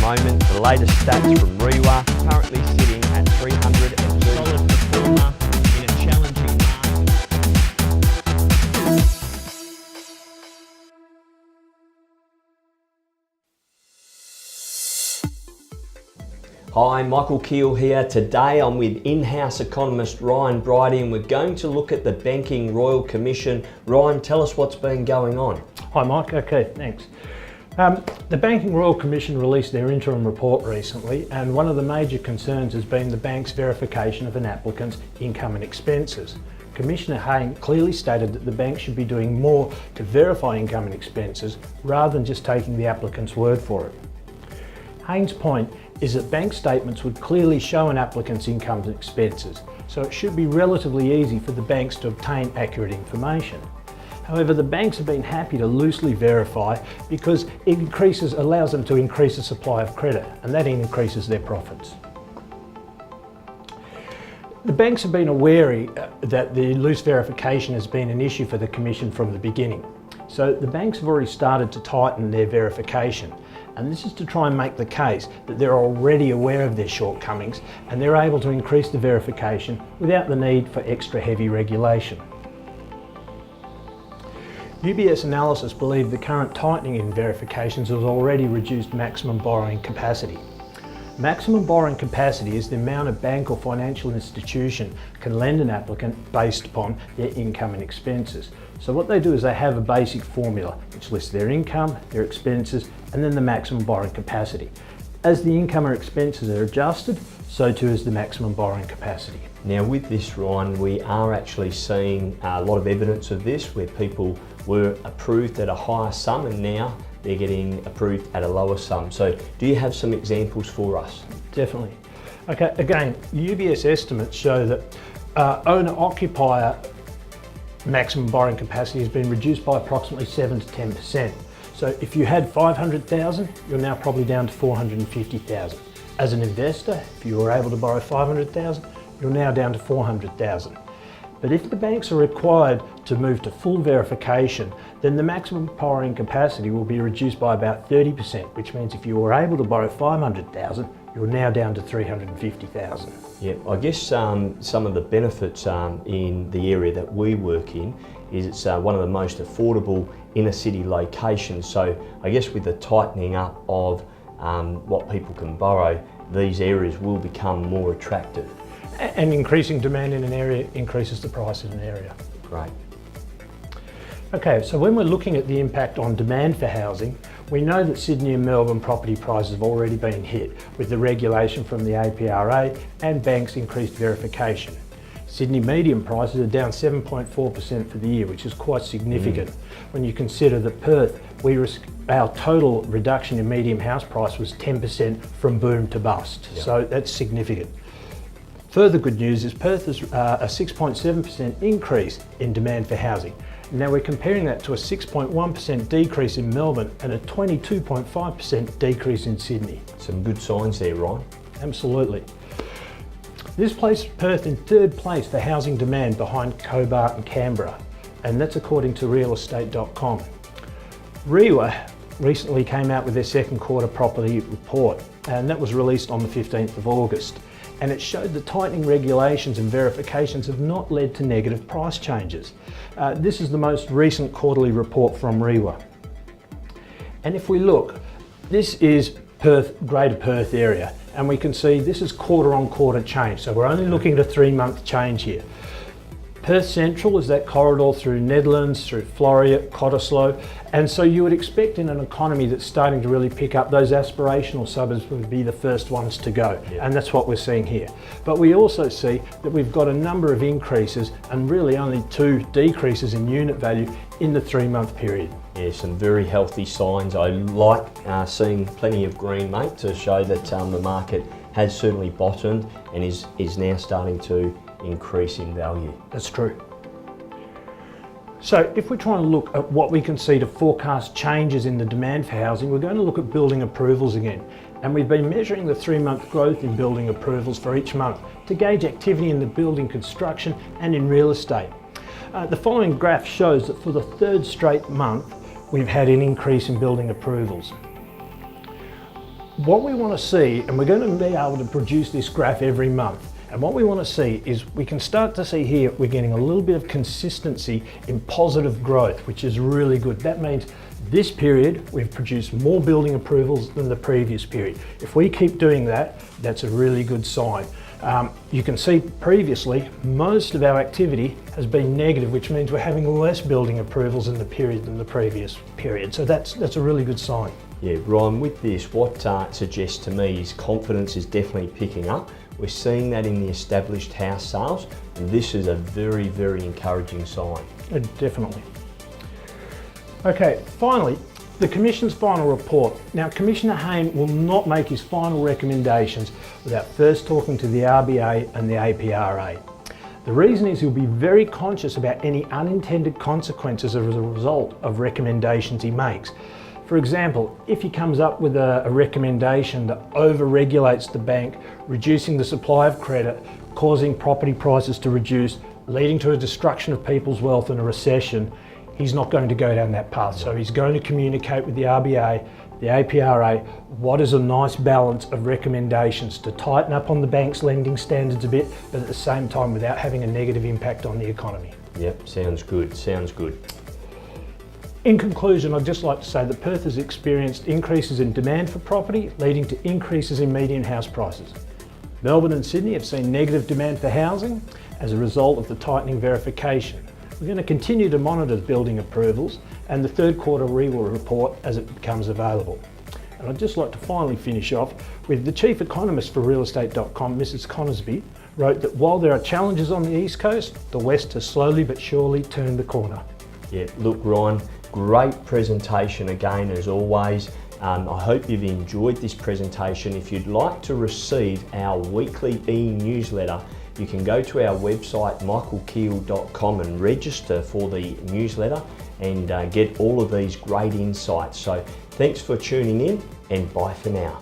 moment, the latest stats from REWA, currently sitting at 330. Solid performer in a challenging market. Hi, Michaelkeil here. Today I'm with in-house economist Ryan Bridie and we're going to look at the Banking Royal Commission. Ryan, tell us what's been going on. Hi Mike, okay, thanks. The Banking Royal Commission released their interim report recently, and one of the major concerns has been the bank's verification of an applicant's income and expenses. Commissioner Hayne clearly stated that the bank should be doing more to verify income and expenses rather than just taking the applicant's word for it. Hayne's point is that bank statements would clearly show an applicant's income and expenses, so it should be relatively easy for the banks to obtain accurate information. However, the banks have been happy to loosely verify because it allows them to increase the supply of credit, and that increases their profits. The banks have been aware that the loose verification has been an issue for the Commission from the beginning. So the banks have already started to tighten their verification, and this is to try and make the case that they're already aware of their shortcomings and they're able to increase the verification without the need for extra heavy regulation. UBS analysis believe the current tightening in verifications has already reduced maximum borrowing capacity. Maximum borrowing capacity is the amount a bank or financial institution can lend an applicant based upon their income and expenses. So what they do is they have a basic formula which lists their income, their expenses, and then the maximum borrowing capacity. As the income or expenses are adjusted, so too is the maximum borrowing capacity. Now with this, Ryan, we are actually seeing a lot of evidence of this where people were approved at a higher sum and now they're getting approved at a lower sum. So do you have some examples for us? Definitely. Okay, again, UBS estimates show that owner-occupier maximum borrowing capacity has been reduced by approximately 7 to 10%. So if you had 500,000, you're now probably down to 450,000. As an investor, if you were able to borrow 500,000, you're now down to 400,000. But if the banks are required to move to full verification, then the maximum borrowing capacity will be reduced by about 30%, which means if you were able to borrow 500,000, you're now down to 350,000. Yeah, I guess some of the benefits in the area that we work in is it's one of the most affordable inner city locations. So I guess with the tightening up of what people can borrow, these areas will become more attractive. And increasing demand in an area increases the price in an area. Great. Okay, so when we're looking at the impact on demand for housing, we know that Sydney and Melbourne property prices have already been hit with the regulation from the APRA and banks' increased verification. Sydney median prices are down 7.4% for the year, which is quite significant when you consider that Perth, our total reduction in median house price was 10% from boom to bust. Yep. So that's significant. Further good news is Perth has a 6.7% increase in demand for housing. Now we're comparing that to a 6.1% decrease in Melbourne and a 22.5% decrease in Sydney. Some good signs there, Ryan. Absolutely. This placed Perth in third place for housing demand behind Hobart and Canberra, and that's according to Michaelkeil.com. REWA recently came out with their second quarter property report, and that was released on the 15th of August. And it showed the tightening regulations and verifications have not led to negative price changes. This is the most recent quarterly report from REWA. And if we look, this is Perth, Greater Perth area, and we can see this is quarter on quarter change. So we're only looking at a 3-month change here. Perth Central is that corridor through Nedlands, through Floreat, Cottesloe, and so you would expect in an economy that's starting to really pick up, those aspirational suburbs would be the first ones to go, and that's what we're seeing here. But we also see that we've got a number of increases and really only 2 decreases in unit value in the 3-month period. Yeah, some very healthy signs. I like seeing plenty of green, mate, to show that the market has certainly bottomed and is now starting to increase in value. That's true. So if we're trying to look at what we can see to forecast changes in the demand for housing, we're going to look at building approvals again. And we've been measuring the 3-month growth in building approvals for each month to gauge activity in the building construction and in real estate. The following graph shows that for the 3rd straight month, we've had an increase in building approvals. what we want to see, and we're going to be able to produce this graph every month, and what we want to see is we can start to see here we're getting a little bit of consistency in positive growth, which is really good. That means this period we've produced more building approvals than the previous period. If we keep doing that, that's a really good sign. You can see previously most of our activity has been negative, which means we're having less building approvals in the period than the previous period. So that's a really good sign. Yeah, Ryan, with this, what it suggests to me is confidence is definitely picking up. We're seeing that in the established house sales, and this is a very, very encouraging sign. Definitely. Okay, finally, the Commission's final report. Now, Commissioner Hayne will not make his final recommendations without first talking to the RBA and the APRA. The reason is he'll be very conscious about any unintended consequences as a result of recommendations he makes. For example, if he comes up with a recommendation that over-regulates the bank, reducing the supply of credit, causing property prices to reduce, leading to a destruction of people's wealth and a recession, he's not going to go down that path. So he's going to communicate with the RBA, the APRA, what is a nice balance of recommendations to tighten up on the bank's lending standards a bit, but at the same time without having a negative impact on the economy. Yep, sounds good, sounds good. In conclusion, I'd just like to say that Perth has experienced increases in demand for property, leading to increases in median house prices. Melbourne and Sydney have seen negative demand for housing as a result of the tightening verification. We're going to continue to monitor the building approvals and the third quarter REWA report as it becomes available. And I'd just like to finally finish off with the Chief Economist for Michaelkeil.com, Mrs. Conisbee, wrote that while there are challenges on the East Coast, the West has slowly but surely turned the corner. Yeah, look, Ryan, great presentation again as always. I hope you've enjoyed this presentation. If you'd like to receive our weekly e-newsletter, you can go to our website Michaelkeil.com and register for the newsletter and get all of these great insights. So thanks for tuning in, and bye for now.